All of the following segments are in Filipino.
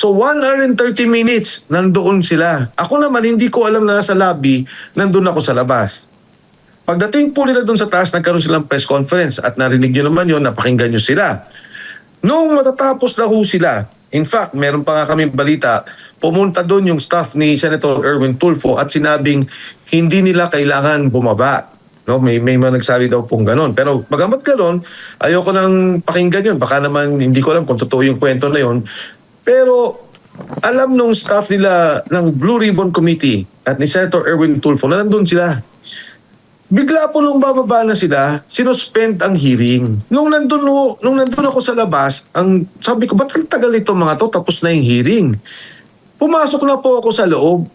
So 1 hour and 30 minutes, nandoon sila. Ako naman, hindi ko alam na nasa lobby, nandun ako sa labas. Pagdating po nila doon sa taas, nagkaroon silang press conference at narinig nyo naman yun, napakinggan nyo sila. Nung matatapos na ho sila, in fact, meron pa nga kami balita, pumunta doon yung staff ni Senator Erwin Tulfo at sinabing hindi nila kailangan bumaba. No, may mga nagsabi daw pong gano'n. Pero bagamat gano'n, ayoko nang pakinggan yun. Baka naman hindi ko alam kung totoo yung kwento na yun. Pero alam nung staff nila ng Blue Ribbon Committee at ni Senator Erwin Tulfo na nandun sila. Bigla po nung bababa na sila, sinuspend ang hearing. Nung nandun ako sa labas, sabi ko, ba't ang tagal ito mga to? Tapos na yung hearing. Pumasok na po ako sa loob.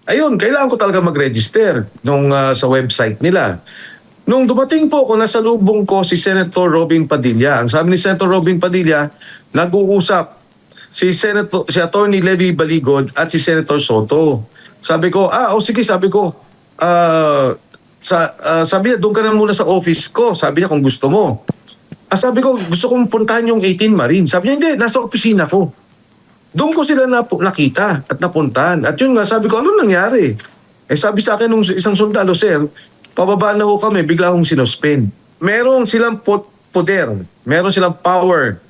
Ayun, kailangan ko talaga mag-register sa website nila. Nung dumating po ako, nasa lubong ko si Senator Robin Padilla. Ang sabi ni Senator Robin Padilla, nag-uusap si Attorney Levy Baligod at si Senator Soto. Sabi ko, sige, sabi ko, sabi niya, doon ka na muna sa office ko. Sabi niya, kung gusto mo. Sabi ko, gusto kong puntahan yung 18 Marines. Sabi niya, hindi, nasa opisina ko. Doon ko sila nakita at napuntahan. At yun nga, sabi ko, ano nangyari? Sabi sa akin nung isang sundalo, sir, pababa na ho kami, bigla hong sinuspend. Meron silang poder, meron silang power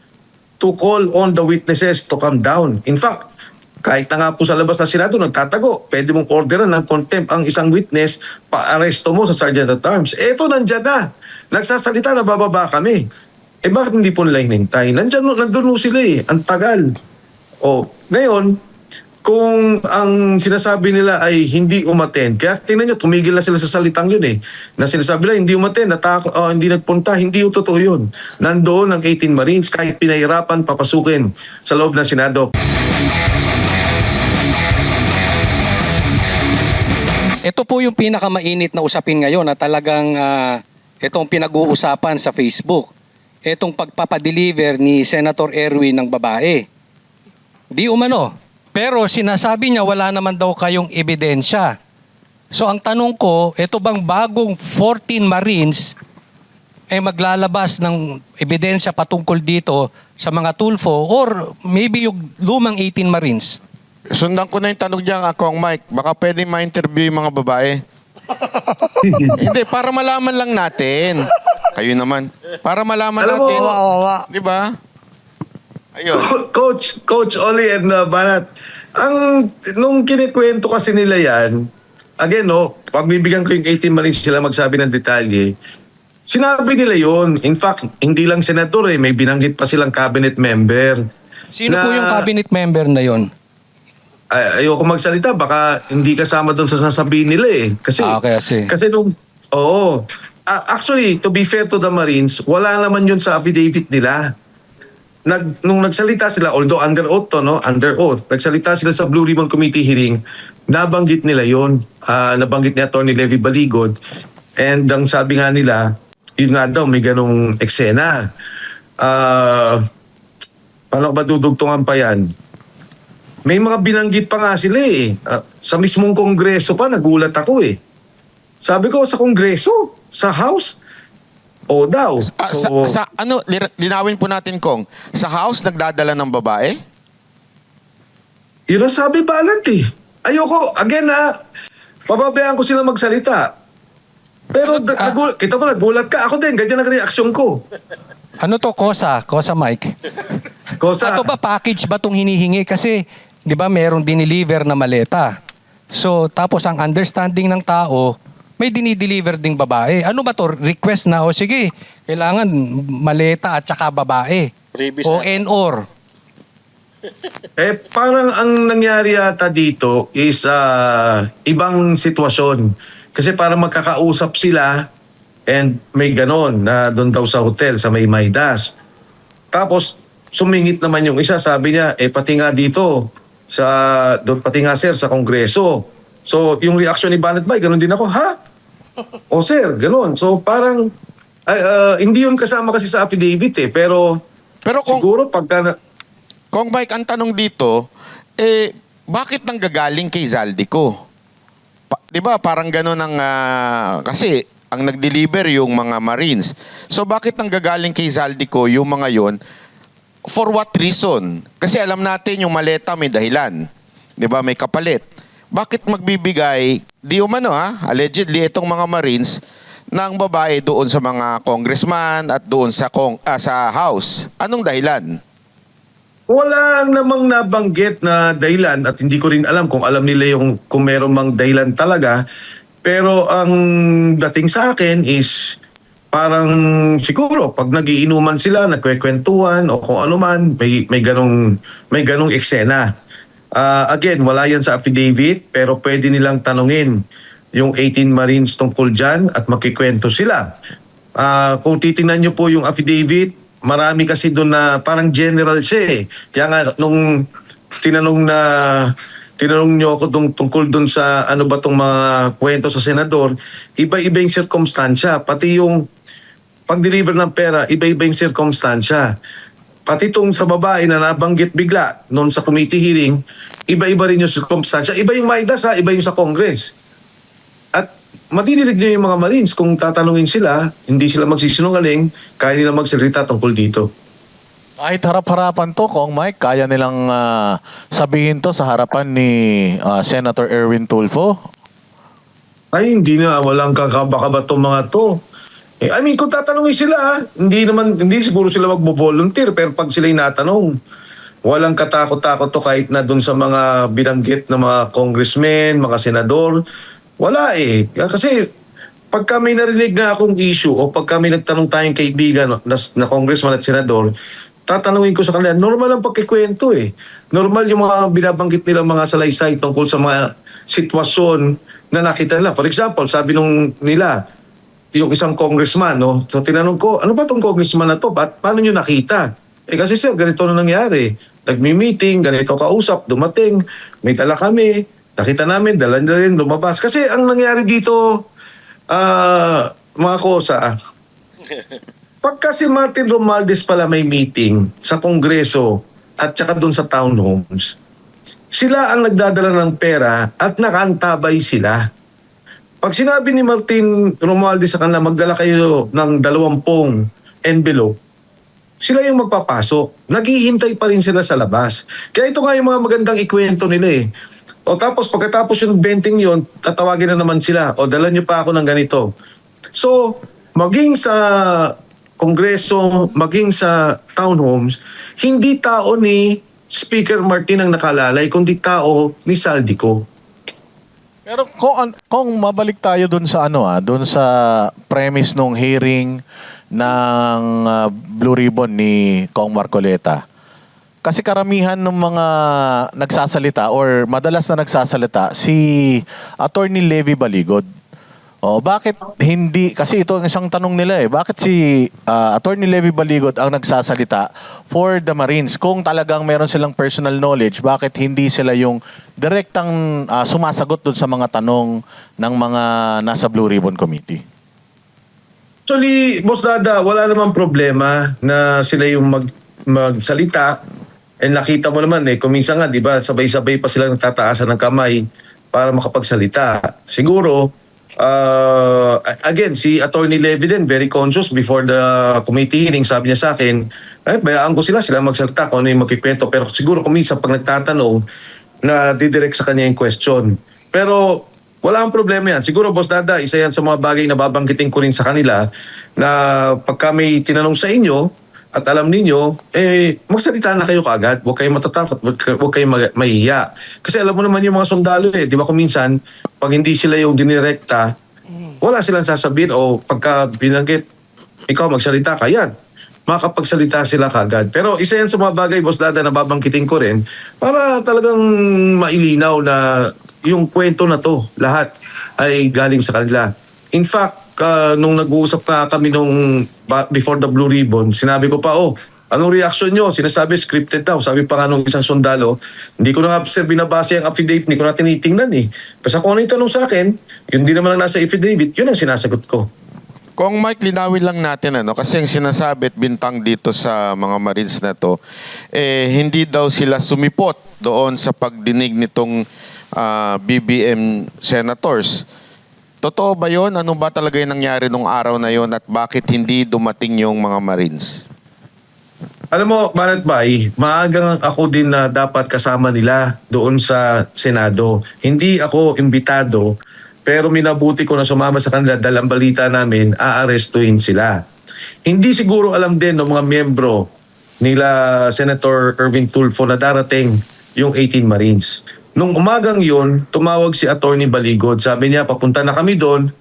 to call on the witnesses to come down. In fact, kahit na nga po sa labas na Senado, nagtatago, pwede mong orderan ng contempt ang isang witness, pa-aresto mo sa Sergeant at Arms. Eto, nandyan na. Nagsasalita na bababa kami. Bakit hindi po nila hinintay? Nandun sila ang tagal. Ngayon, kung ang sinasabi nila ay hindi umattend, kaya tingnan nyo, tumigil na sila sa salitang yun na sinasabi nila, hindi umattend, hindi nagpunta, hindi yung totoo yun. Nandoon ang 18 Marines, kahit pinahirapan, papasukin sa loob ng Senado. Ito po yung pinakamainit na usapin ngayon na talagang itong pinag-uusapan sa Facebook. Itong pagpapadeliver ni Senator Erwin ng babae. Di umano. Pero sinasabi niya wala naman daw kayong ebidensya. So ang tanong ko, ito bang bagong 14 Marines ay maglalabas ng ebidensya patungkol dito sa mga Tulfo or maybe yung lumang 18 Marines? Sundan ko na yung tanong dyan, Akong Mike. Baka pwede ma-interview yung mga babae. Hindi, para malaman lang natin. Kayo naman. Para malaman Alam mo, natin. Di ba? Ayun. Coach Oli and Banat, nung kinikwento kasi nila yan, again, pagbibigyan ko yung 18 Marines sila magsabi ng detalye, sinabi nila yon. In fact, hindi lang senador may binanggit pa silang cabinet member. Sino po yung cabinet member na yon? Ayoko magsalita, baka hindi kasama doon sa sasabihin nila Kasi, kasi actually, to be fair to the Marines, wala naman yun sa affidavit nila. Nung nagsalita sila, although under oath under oath, nagsalita sila sa Blue Ribbon Committee hearing, nabanggit nila yon, nabanggit ni Atty. Levy Baligod, and ang sabi nga nila, yun nga daw, may ganong eksena. Paano ba dudugtungan pa yan? May mga binanggit pa nga sila sa mismong kongreso pa, nagulat ako Sabi ko, sa kongreso? Sa house? Daw. Linawin po natin, Kong. Sa house, nagdadala ng babae? Yun ang sabi balat Ayoko, again pababayaan ko sila magsalita. Pero kita mo, nagulat ka. Ako din, ganyan ang reaksyon ko. Ano to, Kosa? Kosa, Mike? Kosa. Ito ba, package ba itong hinihingi? Kasi, di ba, merong diniliver na maleta. So, tapos ang understanding ng tao, may dinideliver ding babae. Ano ba to? Request na, sige, kailangan maleta at saka babae. O and/or. Parang ang nangyari yata dito is ibang sitwasyon. Kasi parang magkakausap sila and may ganon na doon daw sa hotel, sa May Maydas. Tapos, sumingit naman yung isa, sabi niya, pati nga dito, pati nga sir, sa kongreso. So, yung reaction ni Banat Bay, ganon din ako, ha? Sir, ganon. So, parang, hindi yun kasama kasi sa affidavit pero siguro pagka... Kong Mike, ang tanong dito, bakit nanggagaling kay Zaldico? Di ba, parang ganon ang, kasi, ang nag-deliver yung mga Marines. So, bakit nanggagaling kay Zaldico yung mga yon? For what reason? Kasi alam natin yung maleta may dahilan. 'Di ba? May kapalit. Bakit magbibigay, di umano allegedly itong mga Marines ng babae doon sa mga congressman at doon sa sa House? Anong dahilan? Wala namang nabanggit na dahilan at hindi ko rin alam kung alam nila yung kung meron mang dahilan talaga. Pero ang dating sa akin is parang siguro pag nagiinuman sila, nagkwekwentuhan o kung ano man, may ganong eksena. Again, wala yan sa affidavit pero pwede nilang tanungin yung 18 Marines tungkol dyan at makikwento sila. Kung titingnan nyo po yung affidavit, marami kasi doon na parang general siya eh. Kaya nga nung tinanong nyo ako tungkol doon sa ano ba tong mga kwento sa senador, iba-iba yung sirkumstansya. Pati yung pag-deliver ng pera, iba-iba yung sirkumstansya. Pati itong sa babae na nabanggit bigla noon sa committee hearing, iba-iba rin yung sirkumstansya. Iba yung Maidas iba yung sa Congress. At madidinig niyo yung mga Marines kung tatanungin sila, hindi sila magsisinungaling, kaya nila magsalita tungkol dito. Kahit harap-harapan to, Kong Mike, kaya nilang sabihin to sa harapan ni Senator Erwin Tulfo? Ay, hindi na, walang kakaba-kaba itong mga to. I mean, kung tatanungin sila, hindi siguro sila magbo-volunteer, pero pag sila'y natanong, walang katakot-takot to kahit na dun sa mga binanggit na mga congressmen, mga senador, wala eh. Kasi pag kami narinig na akong issue o pag kami nagtanong tayong kaibigan na congressman at senador, tatanungin ko sa kanila, normal ang pagkikwento eh. Normal yung mga binabanggit nila mga salaysay tungkol sa mga sitwasyon na nakita nila. For example, sabi nila, yung isang congressman, no? So tinanong ko, ano ba tong congressman na to? Paano nyo nakita? Kasi sir, ganito na nangyari. Nagmi-meeting, ganito kausap, dumating, may dala kami, nakita namin, dala na rin, lumabas. Kasi ang nangyari dito, mga kosa, pagka si Martin Romualdez pala may meeting sa Kongreso at saka doon sa townhomes, sila ang nagdadala ng pera at nakaantabay sila. Pag sinabi ni Martin Romualdez sa kanila, magdala kayo ng 20 envelope, sila yung magpapasok. Naghihintay pa rin sila sa labas. Kaya ito nga yung mga magandang ikwento nila eh. O tapos pagkatapos yung venting yon, tatawagin na naman sila. O dala nyo pa ako ng ganito. So, maging sa Kongreso, maging sa townhomes, hindi tao ni Speaker Martin ang nakalalay, kundi tao ni Saldico. Pero kung mabalik tayo dun sa dun sa premise nung hearing ng Blue Ribbon ni Kong Marcoleta. Kasi karamihan ng mga nagsasalita or madalas na nagsasalita si Attorney Levy Baligod. Bakit hindi, kasi ito ang isang tanong nila bakit si Attorney Levy Baligod ang nagsasalita for the Marines? Kung talagang meron silang personal knowledge, bakit hindi sila yung direktang sumasagot dun sa mga tanong ng mga nasa Blue Ribbon Committee? Actually, Boss Dada, wala namang problema na sila yung magsalita. And nakita mo naman kuminsan nga, di ba, sabay-sabay pa sila nagtataasan ng kamay para makapagsalita. Siguro, again, si Attorney Levy din, very conscious before the committee hearing, sabi niya sa akin, bayaan ko sila magsalita kung ano yung magkikwento. Pero siguro kuminsan pag nagtatanong, na didirect sa kanya yung question. Pero wala ang problema yan. Siguro, Boss Dada, isa yan sa mga bagay na babanggitin ko rin sa kanila na pagka may tinanong sa inyo at alam ninyo, magsalita na kayo kaagad. Huwag kayong matatakot, huwag kayong mahiya. Kasi alam mo naman yung mga sundalo di ba kuminsan, pag hindi sila yung dinirekta, wala silang sasabihin o pagka binanggit, ikaw magsalita ka, yan. Makapagsalita sila kaagad. Pero isa yan sa mga bagay, Boss Dada, na babangkitin ko rin para talagang mailinaw na yung kwento na to, lahat ay galing sa kanila. In fact, nung nag-uusap na kami before the Blue Ribbon, sinabi ko pa, anong reaction nyo? Sinasabi scripted daw. Sabi pa nga nung isang sundalo, hindi ko na nga sir binabasa yung affidavit, hindi ko na tinitingnan Basta kung ano yung tanong sa akin, yun din naman ang nasa affidavit, yun ang sinasagot ko. Kung Mike, linawin lang natin kasi ang sinasabi at bintang dito sa mga Marines na to, hindi daw sila sumipot doon sa pagdinig nitong BBM senators. Totoo ba yun? Ano ba talaga yung nangyari nung araw na yon at bakit hindi dumating yung mga Marines? Alam mo, Marat Bay, maagang ako din na dapat kasama nila doon sa Senado. Hindi ako imbitado, pero minabuti ko na sumama sa kanila dahil ang balita namin, aarestuhin sila. Hindi siguro alam din ng mga miyembro nila Senator Erwin Tulfo na darating yung 18 Marines. Nung umagang yun, tumawag si Attorney Baligod. Sabi niya, papunta na kami doon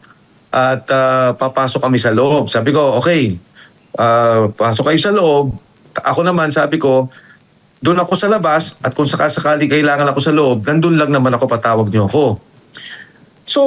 at papasok kami sa loob. Sabi ko, okay, pasok kayo sa loob. Ako naman, sabi ko, doon ako sa labas at kung sakasakali kailangan ako sa loob, nandun lang naman ako, patawag niyo ako. So,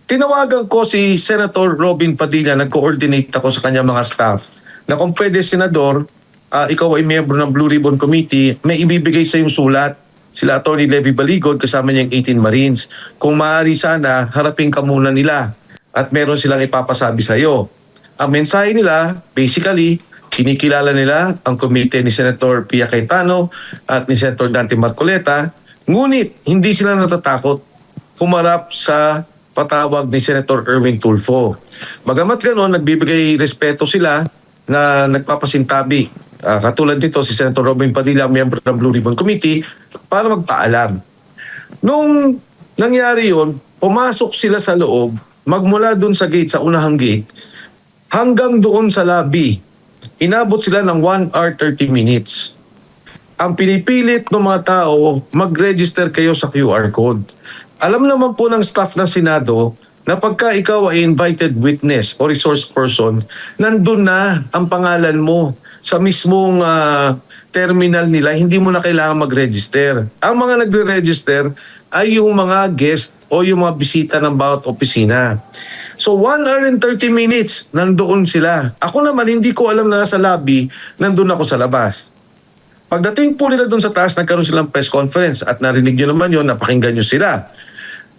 tinawagan ko si Senator Robin Padilla, nag-coordinate ako sa kanya mga staff, na kung pwede, Senador, ikaw ay miyembro ng Blue Ribbon Committee, may ibibigay sa yung sulat. Sila Attorney Levy Baligod, kasama niya yung 18 Marines. Kung maaari sana, harapin ka muna nila at meron silang ipapasabi sa iyo. Ang mensahe nila, basically, kinikilala nila ang komite ni Senator Pia Cayetano at ni Senator Dante Marcoleta, ngunit hindi sila natatakot humarap sa patawag ni Senator Erwin Tulfo. Bagamat gano'n, nagbibigay respeto sila na nagpapasintabi. Katulad nito, si Senator Robin Padilla, miyembro ng Blue Ribbon Committee, para magpaalam. Nung nangyari yon, pumasok sila sa loob, magmula dun sa gate, sa unahang gate, hanggang doon sa lobby. Inabot sila ng 1 hour 30 minutes. Ang pinipilit ng mga tao, mag-register kayo sa QR code. Alam naman po ng staff ng Senado na pagka ikaw ay invited witness o resource person, nandun na ang pangalan mo sa mismong terminal nila, hindi mo na kailangan mag-register. Ang mga nagre-register ay yung mga guest o yung mga bisita ng bawat opisina. So 1 hour and 30 minutes, nandoon sila. Ako naman, hindi ko alam na nasa lobby, nandun ako sa labas. Pagdating po nila doon sa taas, nagkaroon silang press conference at narinig nyo naman yun, napakinggan nyo sila.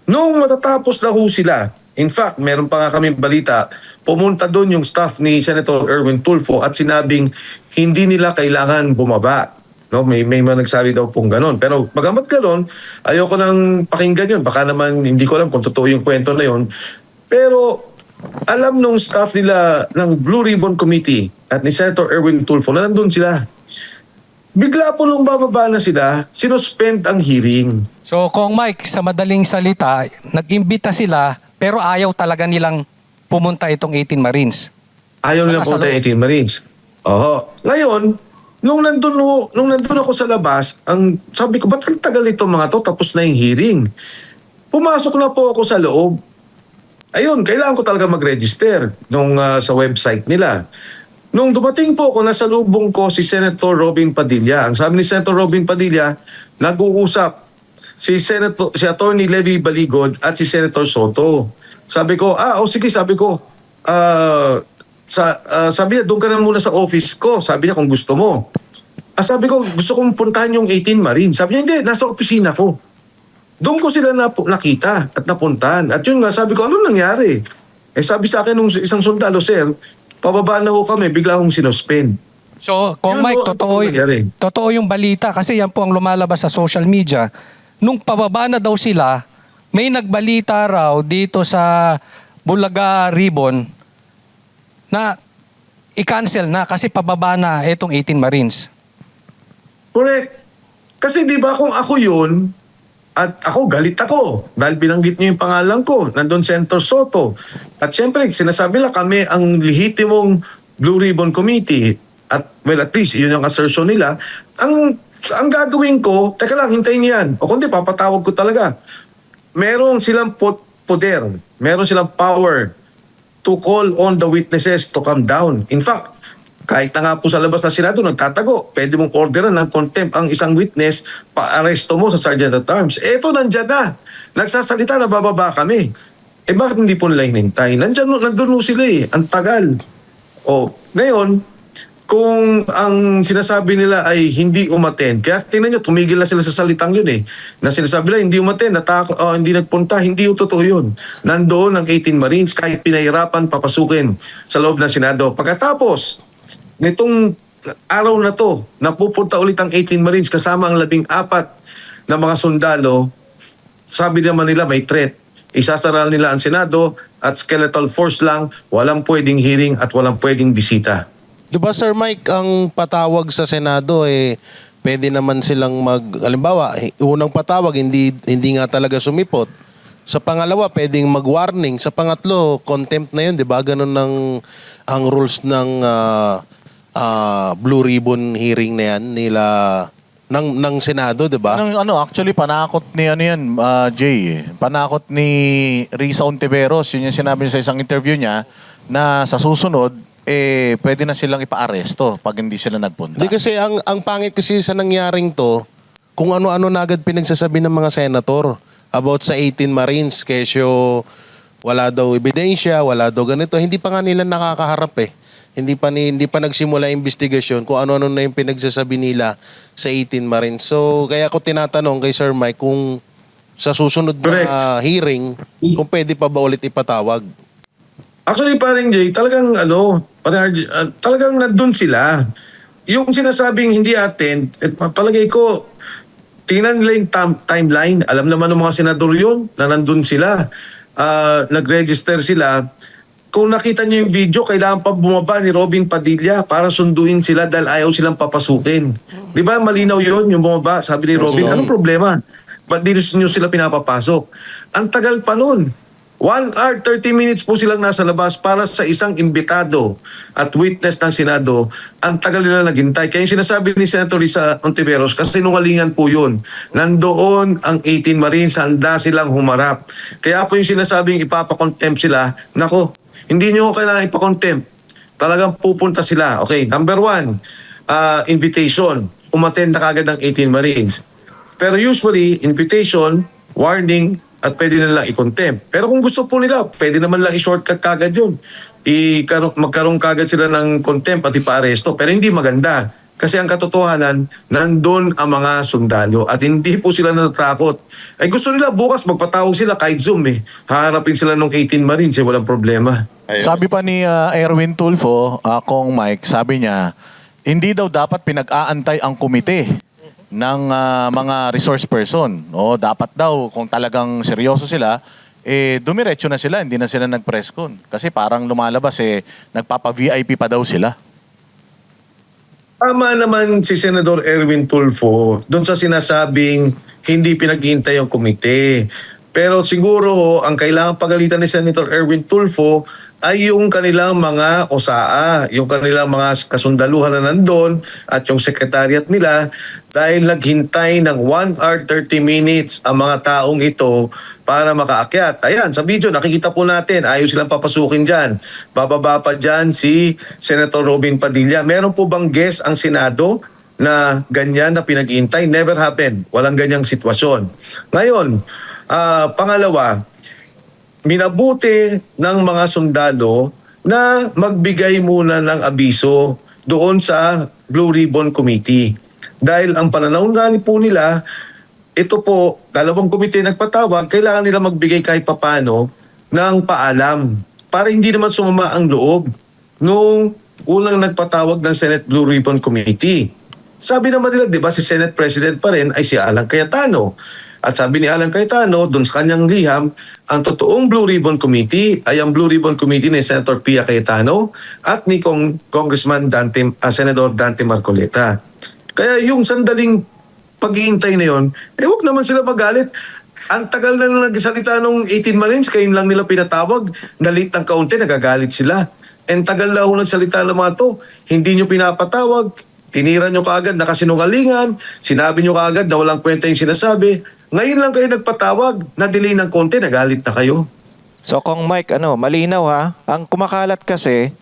Nung matatapos na ho sila, in fact, meron pa nga kami balita, pumunta doon yung staff ni Senator Erwin Tulfo at sinabing hindi nila kailangan bumaba. No, may mga nagsabi daw pong gano'n. Pero bagamat gano'n, ayoko nang pakinggan yun. Baka naman hindi ko alam kung totoo yung kwento na yun. Pero alam nung staff nila ng Blue Ribbon Committee at ni Senator Erwin Tulfo na nandun sila. Bigla po nung bababa na sila, sinuspend ang hearing. So, Kong Mike, sa madaling salita, nag-imbita sila pero ayaw talaga nilang pumunta itong 18 Marines. Ayaw nilang punta yung 18 Marines. Oho. Ngayon, nung nandun ako sa labas, sabi ko, ba't ang tagal nito mga to? Tapos na yung hearing. Pumasok na po ako sa loob. Ayun, kailangan ko talaga mag-register sa website nila. Nung dumating po ako, nasa lubong ko si Senator Robin Padilla. Ang sabi ni Senator Robin Padilla, nag-uusap si Attorney Levy Baligod at si Senator Soto. Sabi ko, sige, sabi ko, sabi niya, doon ka na muna sa office ko. Sabi niya, kung gusto mo. Sabi ko, gusto kong puntahan yung 18 Marines. Sabi niya, hindi, nasa opisina ko. Doon ko sila nakita at napuntahan. At yun nga, sabi ko, ano nangyari? Sabi sa akin nung isang sundalo, sir, pababa na ho kami, bigla akong sinuspend. So, Kong Mike, totoo yung balita kasi yan po ang lumalabas sa social media. Nung pababa na daw sila, may nagbalita raw dito sa Bulaga Ribbon na i-cancel na kasi pababa na itong 18 Marines. Correct. Kasi di ba kung ako yun, at ako, galit ako dahil binanggit niyo yung pangalan ko, nandun Senator Soto. At syempre, sinasabi lang kami ang lehitimong Blue Ribbon Committee. At well, at least, yun yung assertion nila. Ang gagawin ko, teka lang, hintayin yan. O kundi, papatawag ko talaga. Meron silang poder, meron silang power to call on the witnesses to come down. In fact, kahit na nga po sa labas ng Senado, nagtatago, pwede mong orderan ng contempt ang isang witness, pa-aresto mo sa Sergeant at Arms. Eto, nandyan na. Nagsasalita na bababa kami. Bakit hindi po nila hinintay? Nandun mo sila eh. Ang tagal. Ngayon, kung ang sinasabi nila ay hindi umattend, kaya tingnan nyo, tumigil na sila sa salitang yun eh. Na sinasabi nila, hindi umattend, hindi nagpunta, hindi yung totoo yun. Nandoon ang 18 Marines, kahit pinahirapan papasukin sa loob ng Senado. Pagkatapos, nitong araw na to, napupunta ulit ang 18 Marines kasama ang 14 na mga sundalo. Sabi naman nila may threat. Isasara nila ang Senado at skeletal force lang, walang pwedeng hearing at walang pwedeng bisita. Di ba, Sir Mike, ang patawag sa Senado pwede naman silang halimbawa, unang patawag hindi nga talaga sumipot. Sa pangalawa, pwedeng mag-warning. Sa pangatlo, contempt na 'yun, 'di ba? Ganun ang rules ng Blue Ribbon hearing na 'yan nila ng Senado, 'di ba? Actually, panakot ni Jay. Panakot ni Risa Ontiveros. Yun yung sinabi niya sa isang interview niya na sa susunod, pwede na silang ipa-aresto pag hindi sila nagpunta. Hindi kasi ang pangit kasi sa nangyaring to, kung ano-ano na agad pinagsasabi ng mga senator about sa 18 Marines, kesyo wala daw ebidensya, wala daw ganito. Hindi pa nga nila nakakaharap Hindi pa nagsimula yung investigasyon kung ano-ano na yung pinagsasabi nila sa 18 Marines. So, kaya ko tinatanong kay Sir Mike kung sa susunod na hearing, kung pwede pa ba ulit ipatawag. Actually, parang Jay, talagang talagang nandun sila. Yung sinasabing hindi attend, palagay ko, tingnan nila yung timeline. Alam naman ng mga senador yun na nandun sila. Nag-register sila. Kung nakita niyo yung video, kailangan pa bumaba ni Robin Padilla para sunduin sila dahil ayaw silang papasukin. Di ba malinaw yun, yung bumaba? Sabi ni Robin, anong problema? Ba't di niyo sila pinapapasok? Ang tagal pa nun. 1 hour, 30 minutes po silang nasa labas para sa isang imbitado at witness ng Senado. Ang tagal nila naghintay. Kaya yung sinasabi ni Senator Risa Ontiveros, kasi sinungalingan po yun. Nandoon ang 18 Marines, handa silang humarap. Kaya po yung sinasabing ipapakontempt sila, nako, hindi nyo kailangan ipakontempt. Talagang pupunta sila. Okay, number 1, invitation. Umattend na kagad ng 18 Marines. Pero usually, invitation, warning, at pwede na lang i-contempt. Pero kung gusto po nila, pwede naman lang i-shortcut kagad yun. Magkaroon kagad sila ng contempt at ipa-aresto. Pero hindi maganda. Kasi ang katotohanan, nandun ang mga sundalo at hindi po sila natatakot. Ay gusto nila bukas magpatawag sila kahit Zoom Haharapin sila ng 18 Marines walang problema. Ayun. Sabi pa ni Erwin Tulfo, Kong Mike, sabi niya, hindi daw dapat pinag-aantay ang komite ng mga resource person. Dapat daw, kung talagang seryoso sila, dumiretso na sila, hindi na sila nag-press con. Kasi parang lumalabas, nagpapa-VIP pa daw sila. Tama naman si Senador Erwin Tulfo doon sa sinasabing hindi pinag-iintay ang komite. Pero siguro ang kailangan pagalitan ni Senator Erwin Tulfo ay yung kanilang mga OSAA, yung kanilang mga kasundaluhan na nandun at yung secretariat nila dahil naghintay ng 1 hour 30 minutes ang mga taong ito para makaakyat. Ayan, sa video nakikita po natin, ayaw silang papasukin dyan. Bababa pa dyan si Senator Robin Padilla. Meron po bang guest ang Senado na ganyan na pinag-iintay? Never happened. Walang ganyang sitwasyon. Ngayon, pangalawa, minabuti ng mga sundalo na magbigay muna ng abiso doon sa Blue Ribbon Committee. Dahil ang pananaungan po nila, ito po, 2 komite nagpatawag, kailangan nila magbigay kahit papano ng paalam para hindi naman sumama ang loob nung unang nagpatawag ng Senate Blue Ribbon Committee. Sabi naman nila, di ba, si Senate President pa rin ay si Alan Cayetano. At sabi ni Alan Cayetano, doon sa kanyang liham, ang totoong Blue Ribbon Committee ay ang Blue Ribbon Committee ni Senator Pia Cayetano at ni Congressman Senador Dante Marcoleta. Kaya yung sandaling pag-iintay na yun, huwag naman sila magalit. Ang tagal na nagsalita nung 18 Marines, kayo lang nila pinatawag, nalit ng kaunti, nagagalit sila. And tagal na nagsalita ng mga to, hindi nyo pinapatawag, tinira nyo kaagad, nakasinungalingan, sinabi nyo kaagad na walang kwenta yung sinasabi. Ngayon lang kayo nagpatawag, na-delay ng konti, nagalit na kayo. So Kong Mike, malinaw ha. Ang kumakalat kasi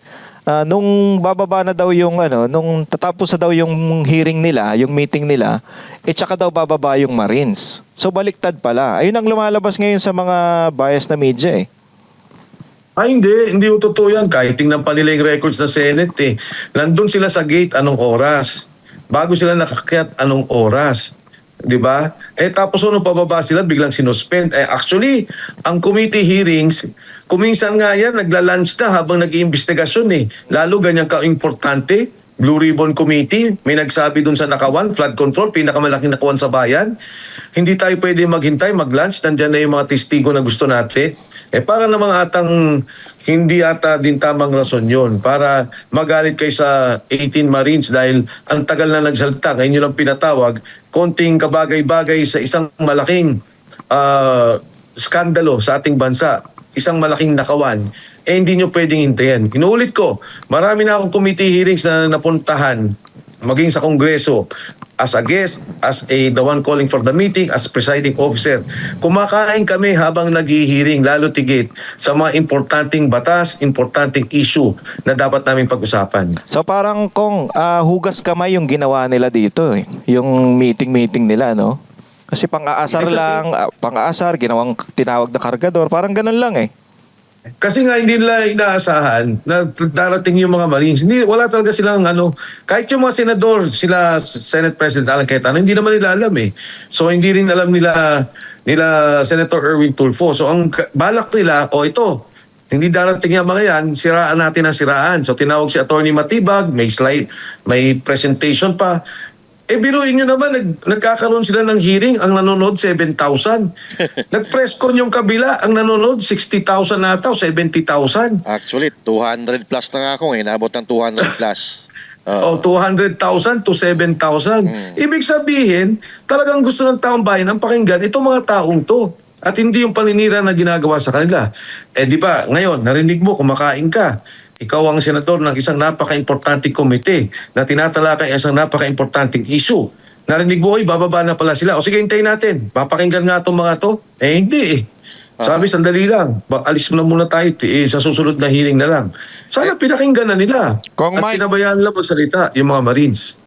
nung bababa na daw yung nung tatapos na daw yung hearing nila, yung meeting nila, tsaka daw bababa yung Marines. So baliktad pala. Ayun ang lumalabas ngayon sa mga bias na media Ay hindi yung totoo yan. Kahit tingnan pa nila yung records na Senate Nandun sila sa gate anong oras. Bago sila nakakyat anong oras. 'Di ba? Tapos nung pababa sila biglang sinuspend. Actually, ang committee hearings, kuminsan nga yan nagla-lunch na habang nag-iimbestigasyon Lalo ganyan ka-importante, Blue Ribbon Committee, may nagsabi dun sa nakawan, flood control, pinakamalaking nakawan sa bayan. Hindi tayo pwede maghintay, mag-lunch, nandyan na yung mga testigo na gusto natin. Para namang atang hindi ata din tamang rason yon para magalit kayo sa 18 Marines dahil ang tagal na nagsalita, ngayon nyo lang pinatawag, konting kabagay-bagay sa isang malaking skandalo sa ating bansa, isang malaking nakawan, hindi nyo pwedeng hintayin. Inuulit ko, marami na akong committee hearings na napuntahan, maging sa Kongreso, as a guest, as the one calling for the meeting, as presiding officer. Kumakain kami habang naghihiring, lalo tigit sa mga importanteng batas, importanteng issue na dapat namin pag-usapan. So parang kung hugas kamay yung ginawa nila dito eh. Yung meeting nila, no? Kasi pang-aasar lang, pang-aasar, ginawang tinawag na kargador, parang ganun lang eh. Kasi nga hindi nila inaasahan na darating yung mga Marines. Wala talaga silang kahit yung mga senador, sila Senate President Alan Cayetano, hindi naman nila alam eh. So hindi rin alam nila Senator Erwin Tulfo. So ang balak nila, ito, hindi darating yung mga yan, siraan natin ang siraan. So tinawag si Attorney Matibag, may slide, may presentation pa. Biruin nyo naman, nagkakaroon sila ng hearing, ang nanonood 7,000. Nag-press con yung kabila, ang nanonood 60,000 nata o 70,000. Actually, 200 plus na nga ako eh. Naabot ng 200 plus. 200,000 to 7,000. Ibig sabihin, talagang gusto ng taong bayan ang pakinggan itong mga taong to. At hindi yung paninira na ginagawa sa kanila. Di ba, ngayon, narinig mo, kumakain ka. Ikaw ang senador ng isang napaka-importanting komite na tinatalakay ang isang napaka-importanting issue. Narinig mo, bababa na pala sila. O sige, hintayin natin. Papakinggan nga itong mga to. Hindi eh. Sabi, sandali lang. Alis mo na muna tayo. Sa susunod na hearing na lang. Sana pinakinggan na nila. Kong At Mike. pinabayaan lang magsalita yung mga Marines.